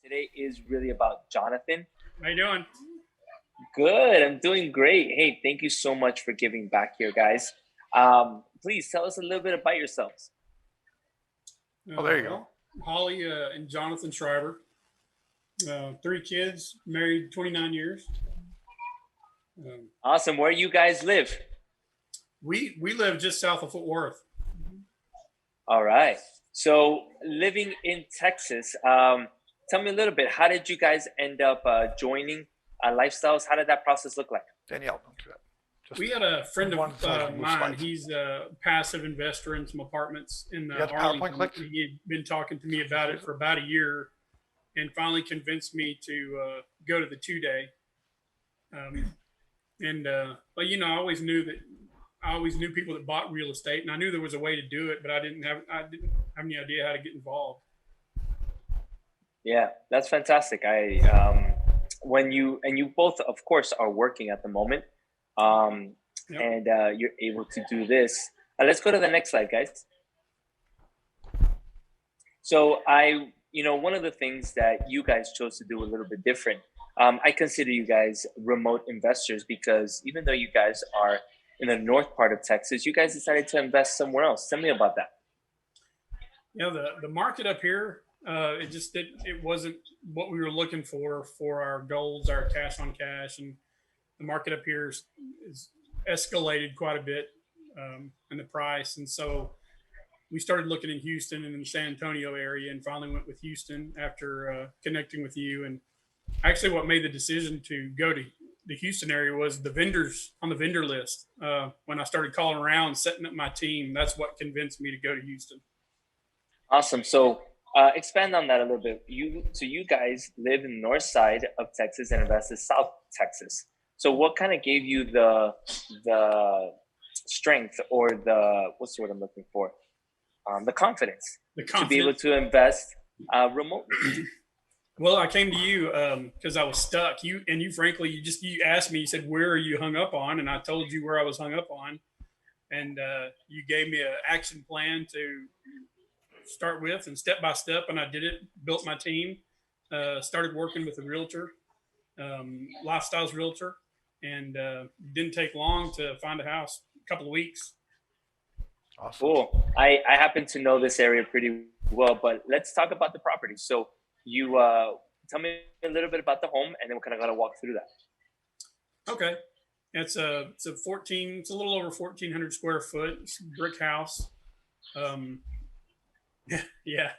today is really about Jonathan. How you doing? Good, I'm doing great. Hey, thank you so much for giving back here, guys. Please tell us a little bit about yourselves. Oh, there you go. Hollie and Jonathan Schreiber. Three kids, married 29 years. Awesome. Where you guys live? We live just south of Fort Worth. All right. So living in Texas, tell me a little bit. How did you guys end up joining Lifestyles? How did that process look like? Danielle, don't do that. We had a friend one of slide, move mine. slides. He's a passive investor in some apartments in got the Arlington. PowerPoint clicked? He had been talking to me about it for about a year, and finally convinced me to go to the 2-day. But I always knew people that bought real estate, and I knew there was a way to do it, but I didn't have any idea how to get involved. Yeah, that's fantastic. When you both, of course, are working at the moment, Yep. and you're able to do this. Let's go to the next slide, guys. So one of the things that you guys chose to do a little bit different. I consider you guys remote investors because even though you guys are in the north part of Texas, you guys decided to invest somewhere else. Tell me about that. The market up here, it wasn't what we were looking for our goals, our cash on cash, and the market up here is escalated quite a bit in the price, and so we started looking in Houston and in the San Antonio area, and finally went with Houston after connecting with you. And actually, what made the decision to go to the Houston area was the vendors on the vendor list. When I started calling around, setting up my team, that's what convinced me to go to Houston. Awesome. So expand on that a little bit. You guys live in the north side of Texas and invest in South Texas. So what kind of gave you the strength or what's the word I'm looking for? The confidence to be able to invest remotely. Well, I came to you because I was stuck. You frankly, you asked me. You said, "Where are you hung up on?" And I told you where I was hung up on, and you gave me an action plan to start with, and step by step. And I did it. Built my team. Started working with a realtor, Lifestyles realtor, and didn't take long to find a house. A couple of weeks. Awesome. Cool. I happen to know this area pretty well, but let's talk about the property. So you tell me a little bit about the home, and then we're kind of gonna walk through that. Okay, it's a little over 1,400 square foot. It's a brick house. Yeah,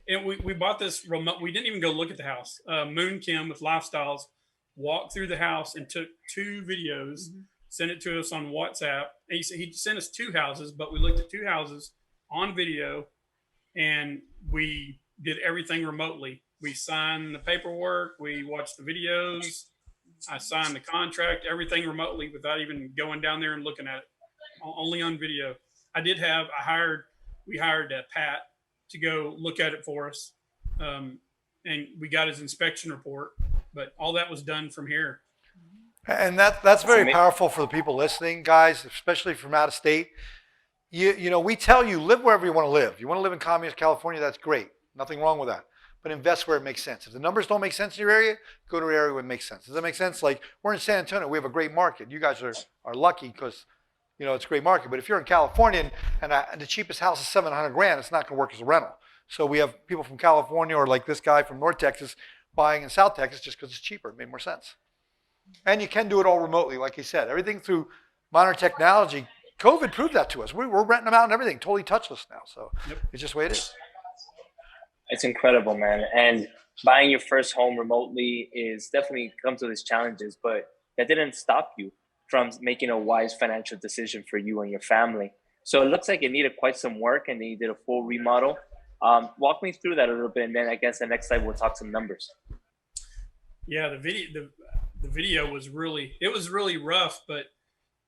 and we bought this remote. We didn't even go look at the house. Moon Kim with Lifestyles walked through the house and took 2 videos. Mm-hmm. Sent it to us on WhatsApp. He sent us 2 houses, but we looked at 2 houses on video, and we did everything remotely. We signed the paperwork. We watched the videos. I signed the contract, everything remotely without even going down there and looking at it, only on video. We hired Pat to go look at it for us, and we got his inspection report, but all that was done from here. And that's very powerful for the people listening, guys, especially from out of state. We tell you, live wherever you want to live. You want to live in communist California, that's great. Nothing wrong with that. But invest where it makes sense. If the numbers don't make sense in your area, go to an area where it makes sense. Does that make sense? Like, we're in San Antonio. We have a great market. You guys are lucky because, it's a great market. But if you're in California and the cheapest house is $700,000, it's not going to work as a rental. So we have people from California, or like this guy from North Texas, buying in South Texas just because it's cheaper. It made more sense. And you can do it all remotely, like he said. Everything through modern technology. COVID proved that to us. We're renting them out and everything, totally touchless now. So It's just the way it is. It's incredible, man. And buying your first home remotely is definitely comes with its challenges, but that didn't stop you from making a wise financial decision for you and your family. So it looks like it needed quite some work, and then you did a full remodel. Walk me through that a little bit, and then I guess the next slide we'll talk some numbers. Yeah, the video was really rough, but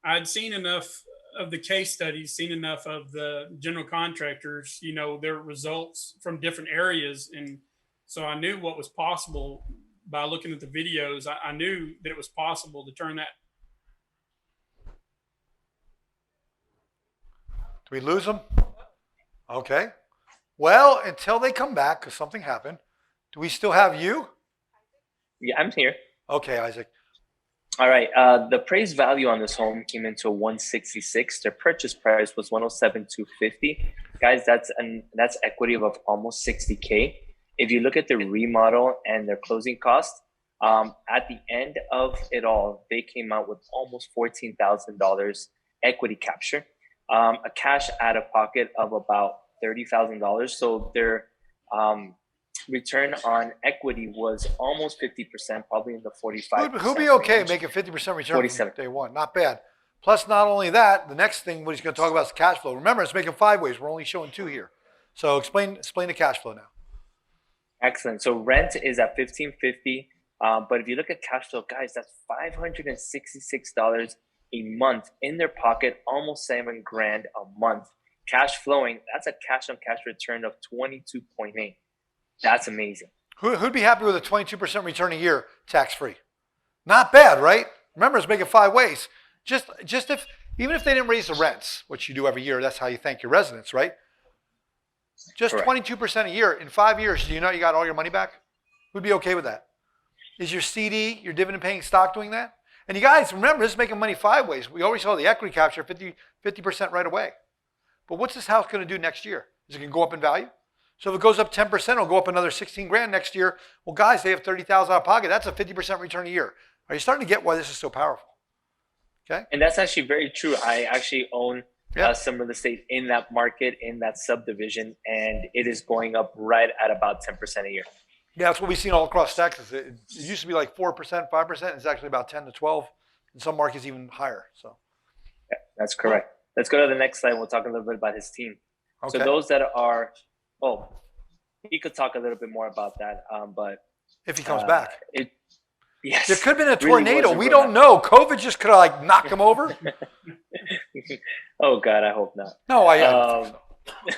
I'd seen enough of the case studies, seen enough of the general contractors, their results from different areas. And so I knew what was possible by looking at the videos. I knew that it was possible to turn that. Do we lose them? Okay. Well, until they come back, because something happened, Do we still have you? Yeah, I'm here. Okay, Isaac. All right. The appraised value on this home came into 166. Their purchase price was 107,250. Guys, that's equity of almost 60K. If you look at the remodel and their closing cost, at the end of it all, they came out with almost $14,000 equity capture, a cash out of pocket of about $30,000. So their return on equity was almost 50%, probably in the 45%. Who'd be okay making 50% return 47. from day one? Not bad. Plus, not only that, the next thing what he's going to talk about is cash flow. Remember, it's making 5 ways. We're only showing 2 here. So explain the cash flow now. Excellent. So rent is at $1,550. But if you look at cash flow, guys, that's $566 a month in their pocket, almost $7,000 a month. Cash flowing, that's a cash on cash return of 22.8. That's amazing. Who'd be happy with a 22% return a year, tax free? Not bad, right? Remember, it's making 5 ways. Even if they didn't raise the rents, which you do every year, that's how you thank your residents, right? Just Correct. 22% a year. In 5 years, do you know you got all your money back? Who'd be okay with that? Is your CD, your dividend paying stock doing that? And you guys, remember, this is making money 5 ways. We already saw the equity capture 50% right away. But what's this house going to do next year? Is it going to go up in value? So if it goes up 10%, it'll go up another $16,000 next year. Well, guys, they have $30,000 out of pocket. That's a 50% return a year. Are you starting to get why this is so powerful? Okay. And that's actually very true. I actually own some real estate in that market, in that subdivision, and it is going up right at about 10% a year. Yeah, that's what we've seen all across Texas. It used to be like 4%, 5%. It's actually about 10 to 12. In some markets, even higher. So, yeah, that's correct. Let's go to the next slide. We'll talk a little bit about his team. okay. So those that are, he could talk a little bit more about that. But if he comes back, yes, there could have been a really tornado. We don't know. COVID just could have knocked him over. Oh God, I hope not. No, I don't think so.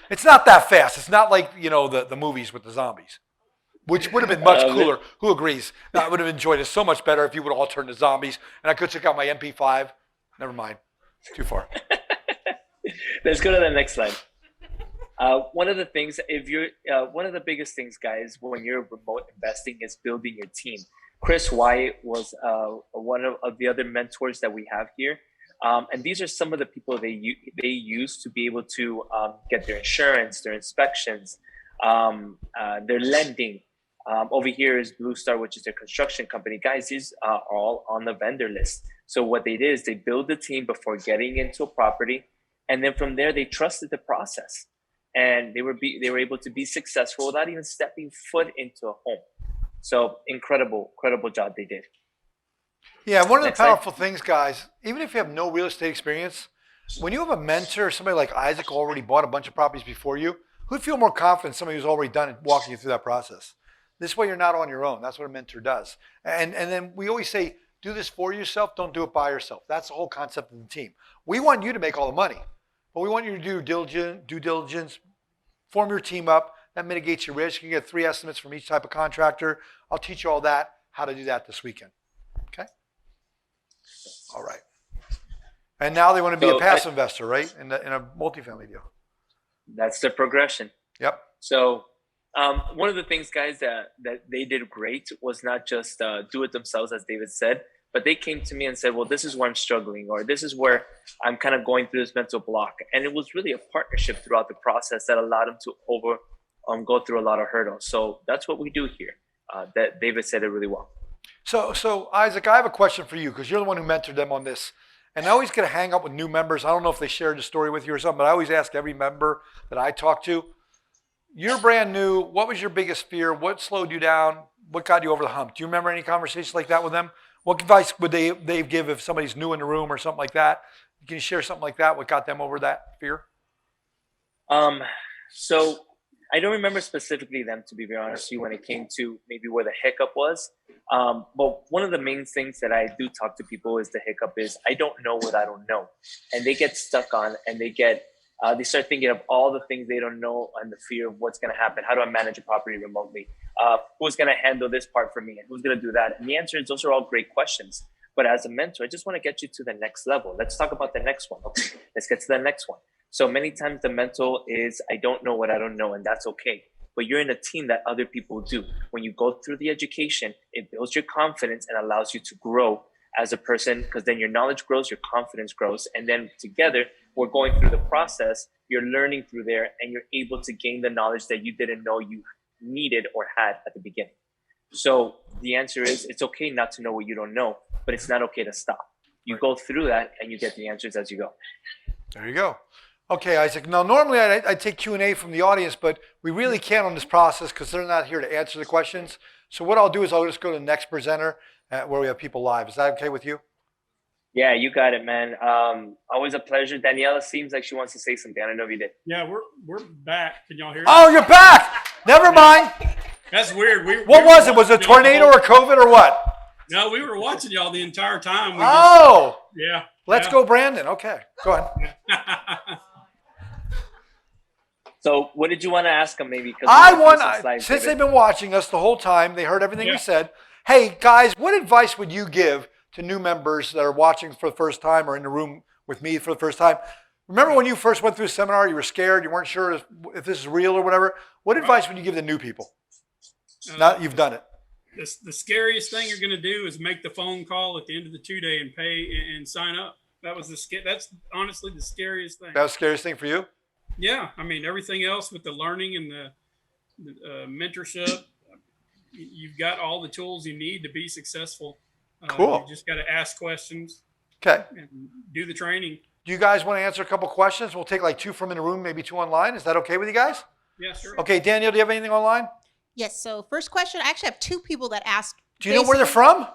It's not that fast. It's not like the movies with the zombies, which would have been much cooler. Who agrees? I would have enjoyed it so much better if you would all turn to zombies and I could check out my MP5. Never mind. Too far. Let's go to the next slide. One of the things, one of the biggest things, guys, when you're remote investing is building your team. Chris Wyatt was one of the other mentors that we have here. And these are some of the people they use to be able to get their insurance, their inspections, their lending. Over here is Blue Star, which is their construction company. Guys, these are all on the vendor list. So what they did is they build the team before getting into a property. And then from there, they trusted the process. And they were able to be successful without even stepping foot into a home. So incredible job they did. Yeah, one of the powerful things, guys, even if you have no real estate experience, when you have a mentor, somebody like Isaac who already bought a bunch of properties before you, who'd feel more confident somebody who's already done it walking you through that process? This way you're not on your own. That's what a mentor does. And then we always say, do this for yourself, don't do it by yourself. That's the whole concept of the team. We want you to make all the money, but we want you to do due diligence, form your team up. That mitigates your risk. You get 3 estimates from each type of contractor. I'll teach you all that, how to do that this weekend. Okay? All right. And now they want to be a passive investor, right? In a multifamily deal. That's the progression. Yep. So one of the things, guys, that they did great was not just do it themselves, as David said, but they came to me and said, well, this is where I'm struggling, or this is where I'm kind of going through this mental block. And it was really a partnership throughout the process that allowed them to go through a lot of hurdles. So that's what we do here. That David said it really well. So Isaac, I have a question for you because you're the one who mentored them on this. And I always get to hang up with new members. I don't know if they shared the story with you or something, but I always ask every member that I talk to, you're brand new. What was your biggest fear? What slowed you down? What got you over the hump? Do you remember any conversations like that with them? What advice would they give if somebody's new in the room or something like that? Can you share something like that? What got them over that fear? So I don't remember specifically them, to be very honest with you, when it came to maybe where the hiccup was. But one of the main things that I do talk to people is the hiccup is I don't know what I don't know. And they get stuck on and they start thinking of all the things they don't know and the fear of what's going to happen. How do I manage a property remotely? Who's going to handle this part for me? And who's going to do that? And the answer is those are all great questions. But as a mentor, I just want to get you to the next level. Let's talk about the next one. Okay, let's get to the next one. So many times the mental is, I don't know what I don't know, and that's okay. but you're in a team that other people do. When you go through the education, it builds your confidence and allows you to grow as a person, because then your knowledge grows, your confidence grows. And then together, we're going through the process, you're learning through there, and you're able to gain the knowledge that you didn't know you needed or had at the beginning. So the answer is, it's okay not to know what you don't know, but it's not okay to stop. You go through that and you get the answers as you go. There you go. Okay, Isaac. Now, normally I take Q&A from the audience, but we really can't on this process because they're not here to answer the questions. So what I'll do is I'll just go to the next presenter where we have people live. Is that okay with you? Yeah, you got it, man. Always a pleasure. Daniela seems like she wants to say something. I don't know if you did. Yeah, we're back. Can y'all hear us? Oh, you're back. Never mind. That's weird. What was it? Was it a tornado or COVID or what? No, we were watching y'all the entire time. Yeah. Let's go, Brandon. Okay, go ahead. So what did you want to ask them maybe? Since they've been watching us the whole time, they heard everything we said. Hey, guys, what advice would you give to new members that are watching for the first time or in the room with me for the first time? Remember when you first went through a seminar, you were scared, you weren't sure if this is real or whatever. What advice would you give to new people? Now that you've done it. The scariest thing you're going to do is make the phone call at the end of the 2-day and pay and sign up. That's honestly the scariest thing. That was the scariest thing for you? Yeah. I mean, everything else with the learning and the mentorship, you've got all the tools you need to be successful. Cool. You just got to ask questions. Okay. And do the training. Do you guys want to answer a couple questions? We'll take like 2 from in the room, maybe 2 online. Is that okay with you guys? Yeah, sure. Okay, Daniel, do you have anything online? Yes. So first question, I actually have 2 people that asked. Do you know where they're from?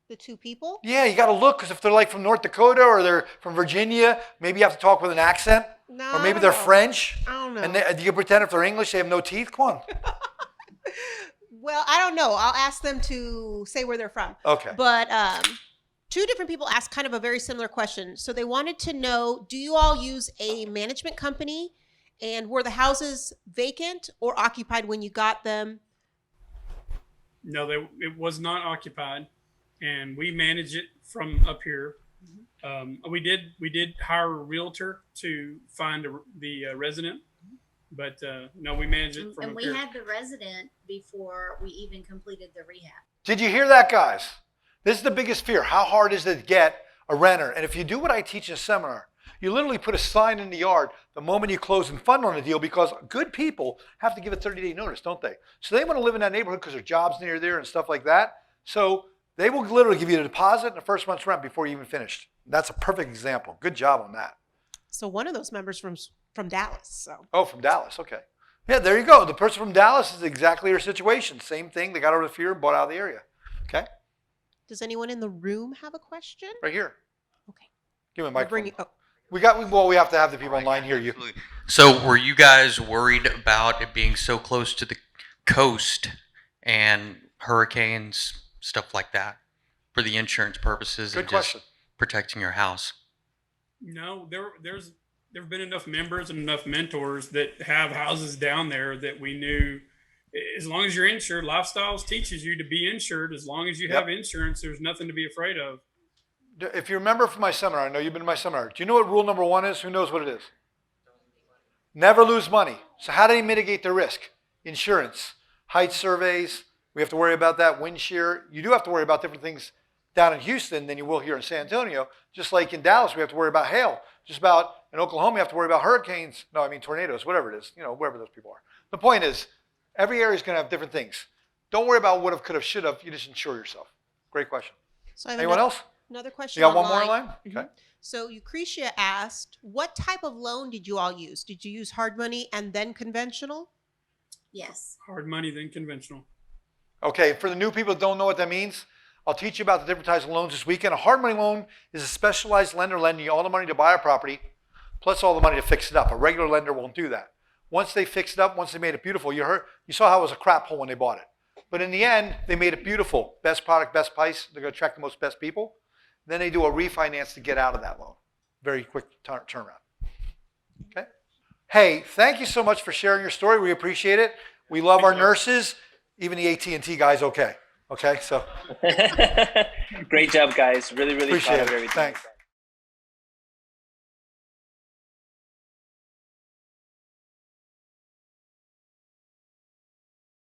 The 2 people? Yeah, you got to look, because if they're like from North Dakota or they're from Virginia, maybe you have to talk with an accent. No. Or maybe they're French. I don't know. And you can pretend if they're English, they have no teeth. Come on. Well, I don't know. I'll ask them to say where they're from. Okay. But 2 different people asked kind of a very similar question. So they wanted to know, do you all use a management company? And were the houses vacant or occupied when you got them? No, it was not occupied, and we manage it from up here. We did hire a realtor to find the resident, but no, we manage it from and up we here. had the resident before we even completed the rehab. Did you hear that, guys? This is the biggest fear. How hard is it to get a renter? And if you do what I teach in a seminar, you literally put a sign in the yard the moment you close and fund on a deal, because good people have to give a 30-day notice, don't they? So they want to live in that neighborhood because their job's near there and stuff like that. So they will literally give you the deposit and the first month's rent before you even finished. That's a perfect example. Good job on that. So one of those members from Dallas. So. Oh, from Dallas. Okay. Yeah, there you go. The person from Dallas is exactly your situation. Same thing. They got over the fear and bought out of the area. Okay. Does anyone in the room have a question? Right here. Okay. Give me a microphone. Oh. We have to have the people online hear you. So were you guys worried about it being so close to the coast and hurricanes, stuff like that, for the insurance purposes? Good question. Just protecting your house? No, there've been enough members and enough mentors that have houses down there that we knew, as long as you're insured, Lifestyles teaches you to be insured. As long as you have insurance, there's nothing to be afraid of. If you remember from my seminar, I know you've been to my seminar. Do you know what rule number 1 is? Who knows what it is? Never lose money. So how do they mitigate the risk? Insurance, height surveys. We have to worry about that. Wind shear. You do have to worry about different things down in Houston than you will here in San Antonio. Just like in Dallas, we have to worry about hail. Just about in Oklahoma, you have to worry about hurricanes. No, I mean tornadoes, whatever it is. You know, wherever those people are. The point is, every area is going to have different things. Don't worry about what have, could have, should have. You just insure yourself. Great question. So I have Anyone else? Another question. You got one more online? Mm-hmm. Okay. So Lucretia asked, what type of loan did you all use? Did you use hard money and then conventional? Yes. Hard money than conventional. Okay, for the new people that don't know what that means, I'll teach you about the different types of loans this weekend. A hard money loan is a specialized lender lending you all the money to buy a property, plus all the money to fix it up. A regular lender won't do that. Once they fixed it up, once they made it beautiful, you saw how it was a crap hole when they bought it. But in the end, they made it beautiful. Best product, best price. They're going to attract the most best people. Then they do a refinance to get out of that loan. Very quick turnaround. Okay. Hey, thank you so much for sharing your story. We appreciate it. We love our nurses, even the AT&T guys. Okay. Okay. So. Great job, guys. Really, really Appreciate proud of it. everything. Thanks.